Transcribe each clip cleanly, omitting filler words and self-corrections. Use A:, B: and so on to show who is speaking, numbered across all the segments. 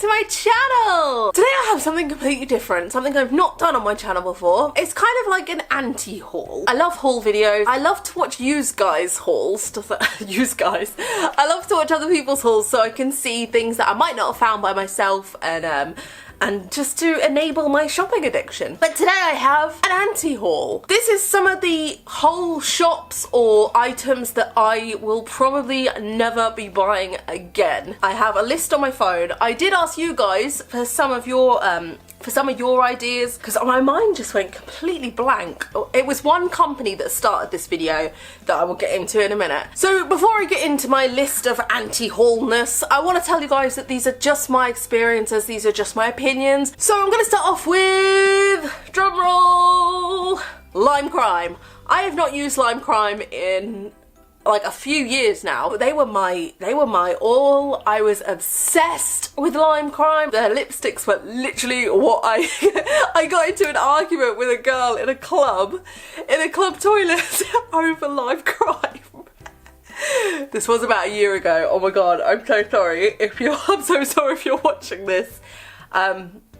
A: to my channel! Today I have something completely different, something I've not done on my channel before. It's kind of like an anti-haul. I love haul videos. I love to watch used guys hauls. Used guys. I love to watch other people's hauls so I can see things that I might not have found by myself and just to enable my shopping addiction. But today I have an anti-haul. This is some of the whole shops or items that I will probably never be buying again. I have a list on my phone. I did ask you guys for some of your ideas because my mind just went completely blank. It was one company that started this video that I will get into in a minute. So before I get into my list of anti-haulness, I want to tell you guys that these are just my experiences, these are just my opinions. So I'm going to start off with, drumroll, Lime Crime. I have not used Lime Crime in like a few years now, but they were my all. I was obsessed with Lime Crime. Their lipsticks were literally what I got into an argument with a girl in a club toilet over Lime Crime. This was about a year ago. Oh my god, I'm so sorry I'm so sorry if you're watching this.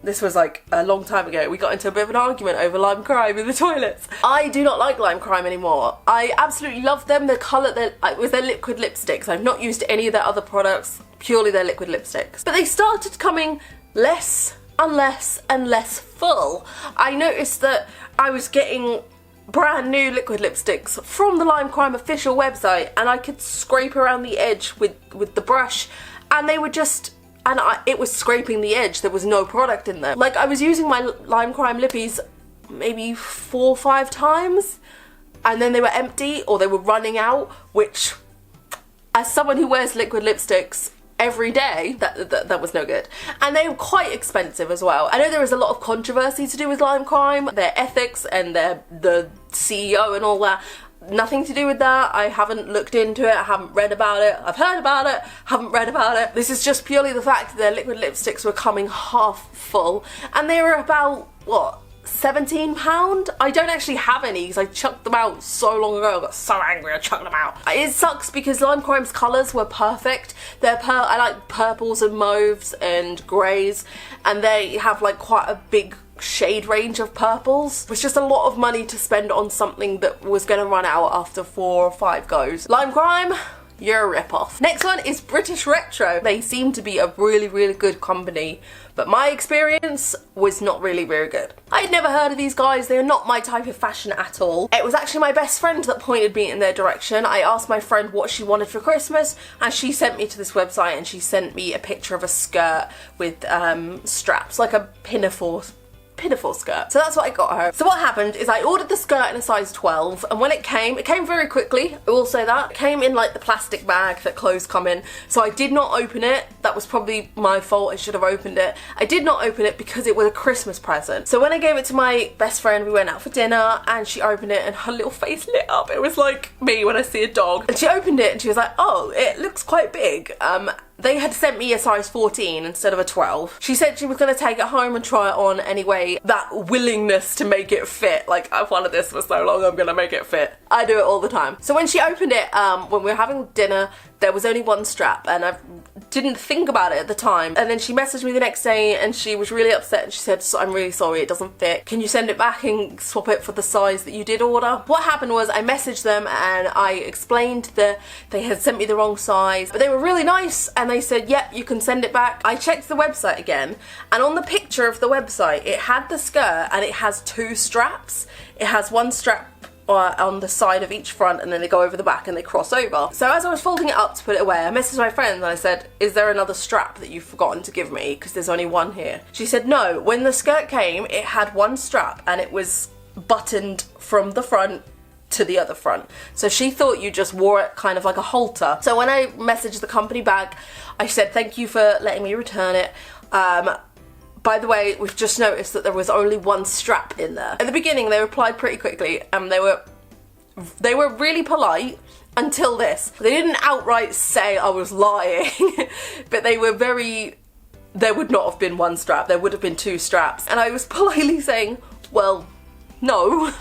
A: This was like a long time ago. We got into a bit of an argument over Lime Crime in the toilets. I do not like Lime Crime anymore. I absolutely love them. The colour, with their liquid lipsticks. I've not used any of their other products, purely their liquid lipsticks. But they started coming less and less and less full. I noticed that I was getting brand new liquid lipsticks from the Lime Crime official website and I could scrape around the edge with the brush and they were just... it was scraping the edge, there was no product in there. Like, I was using my Lime Crime lippies maybe 4 or 5 times, and then they were empty, or they were running out, which, as someone who wears liquid lipsticks every day, that was no good. And they were quite expensive as well. I know there was a lot of controversy to do with Lime Crime, their ethics and the CEO and all that. Nothing to do with that. I haven't looked into it, I haven't read about it, I've heard about it, haven't read about it. This is just purely the fact that their liquid lipsticks were coming half full and they were about, what, £17? I don't actually have any because I chucked them out so long ago. I got so angry I chucked them out. It sucks because Lime Crime's colours were perfect. I like purples and mauves and greys, and they have like quite a big shade range of purples. It was just a lot of money to spend on something that was going to run out after 4 or 5 goes. Lime Crime, you're a rip-off. Next one is British Retro. They seem to be a really, really good company, but my experience was not really very good. I'd never heard of these guys. They're not my type of fashion at all. It was actually my best friend that pointed me in their direction. I asked my friend what she wanted for Christmas and she sent me to this website and she sent me a picture of a skirt with straps, like a Pinafore skirt. So that's what I got her. So what happened is I ordered the skirt in a size 12 and when it came very quickly, I will say that. It came in like the plastic bag that clothes come in, so I did not open it. That was probably my fault, I should have opened it. I did not open it because it was a Christmas present. So when I gave it to my best friend, we went out for dinner and she opened it and her little face lit up. It was like me when I see a dog. And she opened it and she was like, oh, it looks quite big. They had sent me a size 14 instead of a 12. She said she was going to take it home and try it on anyway. That willingness to make it fit, like, I've wanted this for so long, I'm going to make it fit. I do it all the time. So when she opened it, when we were having dinner, there was only one strap and I didn't think about it at the time. And then she messaged me the next day and she was really upset and she said, I'm really sorry, it doesn't fit. Can you send it back and swap it for the size that you did order? What happened was I messaged them and I explained that they had sent me the wrong size, but they were really nice and they said, yep, you can send it back. I checked the website again and on the picture of the website, it had the skirt and it has 2 straps. It has one strap on the side of each front and then they go over the back and they cross over. So as I was folding it up to put it away, I messaged my friend and I said, is there another strap that you've forgotten to give me because there's only one here? She said no. When the skirt came, it had one strap and it was buttoned from the front to the other front. So she thought you just wore it kind of like a halter. So when I messaged the company back, I said thank you for letting me return it. By the way, we've just noticed that there was only one strap in there. At the beginning, they replied pretty quickly and they were really polite until this. They didn't outright say I was lying, but they were very... There would not have been one strap, there would have been 2 straps. And I was politely saying, well, No,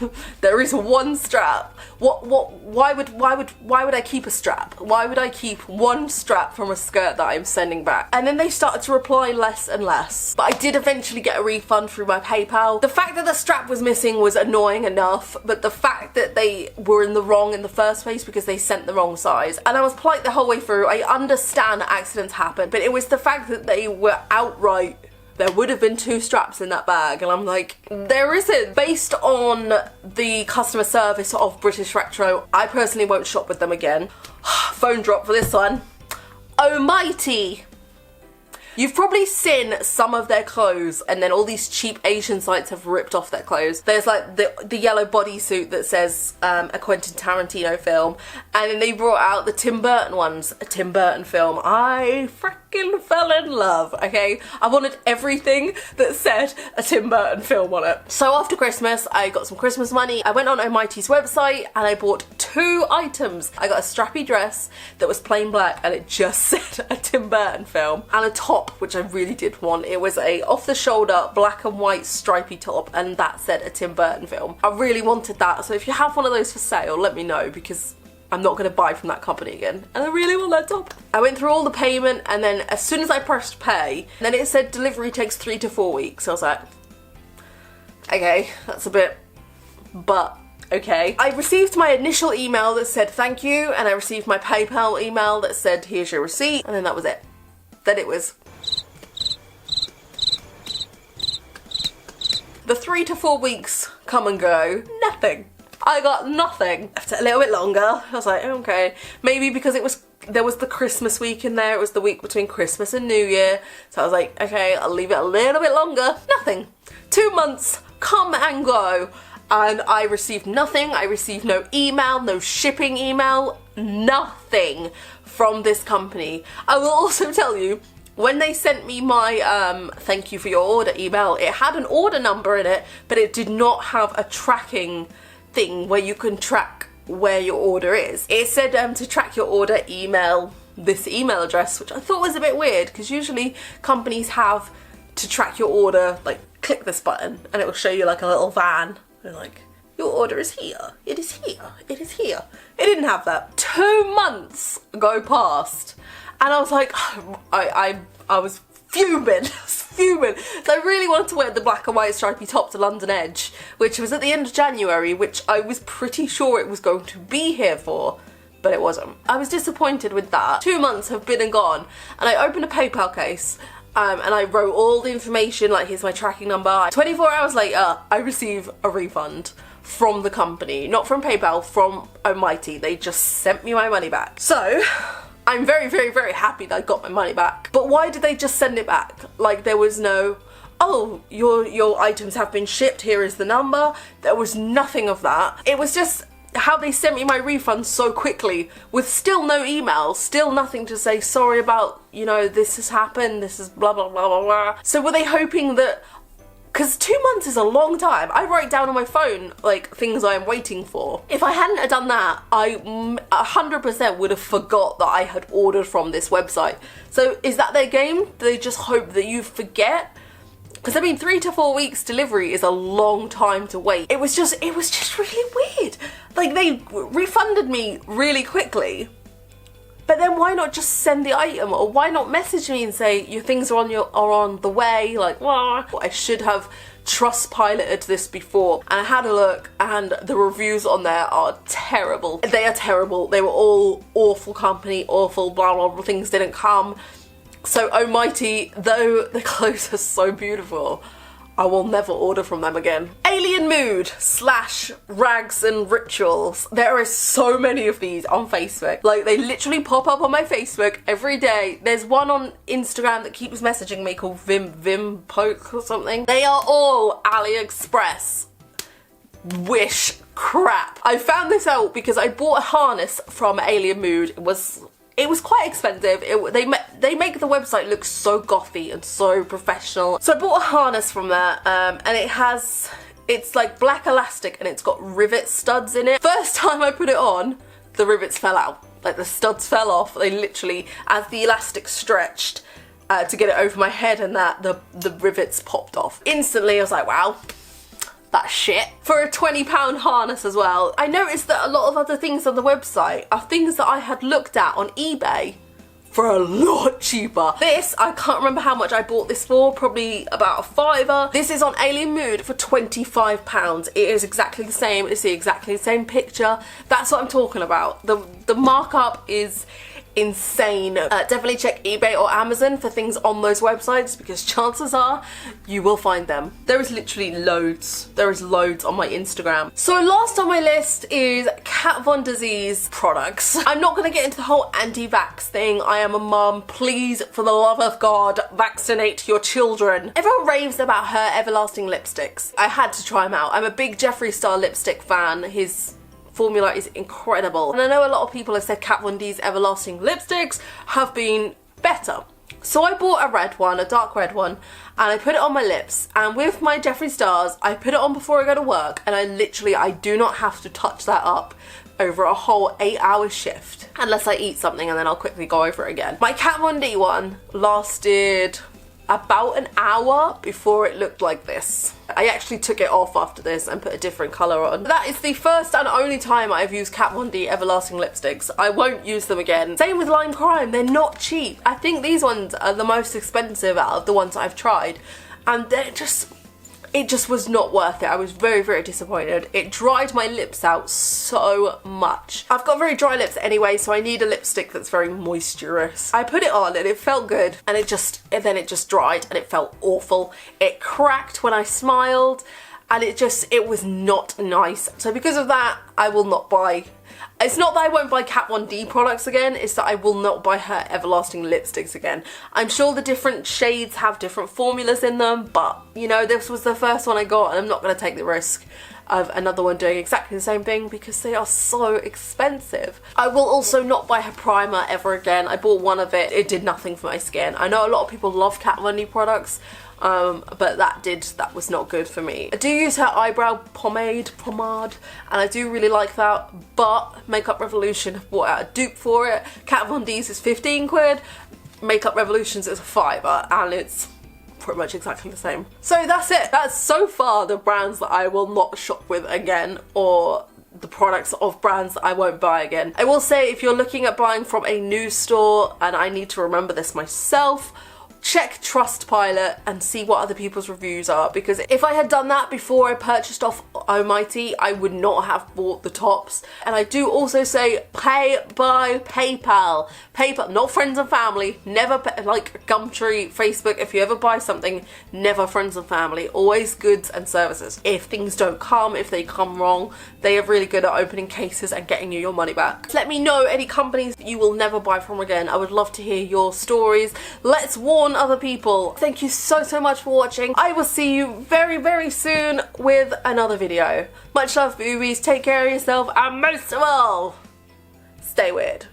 A: there is one strap. Why would I keep a strap? Why would I keep one strap from a skirt that I'm sending back? And then they started to reply less and less. But I did eventually get a refund through my PayPal. The fact that the strap was missing was annoying enough, but the fact that they were in the wrong in the first place because they sent the wrong size. And I was polite the whole way through. I understand that accidents happen, but it was the fact that they were outright, there would have been 2 straps in that bag, and I'm like, there isn't. Based on the customer service of British Retro, I personally won't shop with them again. Phone drop for this one. Almighty! You've probably seen some of their clothes, and then all these cheap Asian sites have ripped off their clothes. There's like the yellow bodysuit that says a Quentin Tarantino film, and then they brought out the Tim Burton ones, a Tim Burton film. I freaking fell in love, okay? I wanted everything that said a Tim Burton film on it. So after Christmas, I got some Christmas money. I went on Almighty's website and I bought 2 items. I got a strappy dress that was plain black and it just said a Tim Burton film, and a top, which I really did want. It was a off-the-shoulder black and white stripy top, and that said a Tim Burton film. I really wanted that, so if you have one of those for sale, let me know, because I'm not going to buy from that company again, and I really want that top. I went through all the payment, and then as soon as I pressed pay, then it said delivery takes 3 to 4 weeks. I was like, okay, that's a bit, but okay. I received my initial email that said thank you, and I received my PayPal email that said here's your receipt, and then that was it. Then it was the 3 to 4 weeks come and go, nothing. I got nothing. After a little bit longer, I was like, okay, maybe because there was the Christmas week in there, it was the week between Christmas and New Year, so I was like, okay, I'll leave it a little bit longer. Nothing. 2 months come and go, and I received nothing. I received no email, no shipping email, nothing from this company. I will also tell you, when they sent me my thank you for your order email, it had an order number in it, but it did not have a tracking thing where you can track where your order is. It said to track your order, email this email address, which I thought was a bit weird, because usually companies have to track your order, like click this button and it will show you like a little van. They're like, your order is here, it is here, it is here. It didn't have that. 2 months go past, and I was like, I was fuming, fuming. So I really wanted to wear the black and white stripy top to London Edge, which was at the end of January, which I was pretty sure it was going to be here for, but it wasn't. I was disappointed with that. 2 months have been and gone, and I opened a PayPal case, and I wrote all the information, like here's my tracking number. 24 hours later, I receive a refund from the company, not from PayPal, from Almighty. They just sent me my money back. So I'm very, very, very happy that I got my money back. But why did they just send it back? Like there was no, oh, your items have been shipped, here is the number. There was nothing of that. It was just how they sent me my refund so quickly with still no email, still nothing to say sorry about, you know, this has happened, this is blah, blah, blah, blah, blah. So were they hoping that, because 2 months is a long time. I write down on my phone, like, things I'm waiting for. If I hadn't have done that, I 100% would have forgot that I had ordered from this website. So is that their game? Do they just hope that you forget? Because I mean, 3 to 4 weeks delivery is a long time to wait. It was just really weird. Like, they refunded me really quickly, but then why not just send the item, or why not message me and say your things are on the way? Like, wah. I should have Trustpiloted this before, and I had a look, and the reviews on there are terrible. They are terrible. They were all awful company, awful blah blah blah, things didn't come. So Almighty, though the clothes are so beautiful, I will never order from them again. Alien Mood / Rags and Rituals. There are so many of these on Facebook. Like, they literally pop up on my Facebook every day. There's one on Instagram that keeps messaging me called Vim Poke or something. They are all AliExpress wish crap. I found this out because I bought a harness from Alien Mood. It was quite expensive. They make the website look so gothy and so professional. So I bought a harness from there, and it's like black elastic, and it's got rivet studs in it. First time I put it on, the rivets fell out. Like, the studs fell off. They literally, as the elastic stretched to get it over my head and that, the rivets popped off. Instantly I was like, wow, that shit for a £20 harness as well. I noticed that a lot of other things on the website are things that I had looked at on eBay for a lot cheaper. This, I can't remember how much I bought this for, probably about a £5. This is on Alien Mood for £25. It is exactly the same, it's exactly the same picture. That's what I'm talking about. The markup is insane. Definitely check eBay or Amazon for things on those websites because chances are you will find them. There is literally loads. There is loads on my Instagram. So last on my list is Kat Von D's products. I'm not going to get into the whole anti-vax thing. I am a mum. Please, for the love of God, vaccinate your children. Everyone raves about her everlasting lipsticks. I had to try them out. I'm a big Jeffree Star lipstick fan. His formula is incredible. And I know a lot of people have said Kat Von D's everlasting lipsticks have been better. So I bought a red one, a dark red one, and I put it on my lips. And with my Jeffree Stars, I put it on before I go to work, and I do not have to touch that up over a whole 8-hour shift. Unless I eat something and then I'll quickly go over it again. My Kat Von D one lasted about an hour before it looked like this. I actually took it off after this and put a different colour on. That is the first and only time I've used Kat Von D everlasting lipsticks. I won't use them again. Same with Lime Crime, they're not cheap. I think these ones are the most expensive out of the ones I've tried, and it just was not worth it. I was very, very disappointed. It dried my lips out so much. I've got very dry lips anyway, so I need a lipstick that's very moisturous. I put it on and it felt good, and then it just dried and it felt awful. It cracked when I smiled, and it was not nice. So because of that, I will not buy. It's not that I won't buy Kat Von D products again, it's that I will not buy her everlasting lipsticks again. I'm sure the different shades have different formulas in them, but you know, this was the first one I got, and I'm not going to take the risk of another one doing exactly the same thing because they are so expensive. I will also not buy her primer ever again. I bought one of it, it did nothing for my skin. I know a lot of people love Kat Von D products, but that was not good for me. I do use her eyebrow pomade, and I do really like that, but Makeup Revolution have bought out a dupe for it. Kat Von D's is 15 quid, Makeup Revolution's is a £5, and it's pretty much exactly the same. So that's it. That's so far the brands that I will not shop with again, or the products of brands that I won't buy again. I will say, if you're looking at buying from a news store, and I need to remember this myself, check Trustpilot and see what other people's reviews are, because if I had done that before I purchased off Almighty, I would not have bought the tops. And I do also say pay by PayPal. PayPal, not friends and family, never like Gumtree, Facebook. If you ever buy something, never friends and family, always goods and services. If things don't come, if they come wrong, they are really good at opening cases and getting you your money back. Let me know any companies that you will never buy from again. I would love to hear your stories. Let's warn other people. Thank you so much for watching. I will see you very, very soon with another video. Much love, boobies. Take care of yourself, and most of all, stay weird.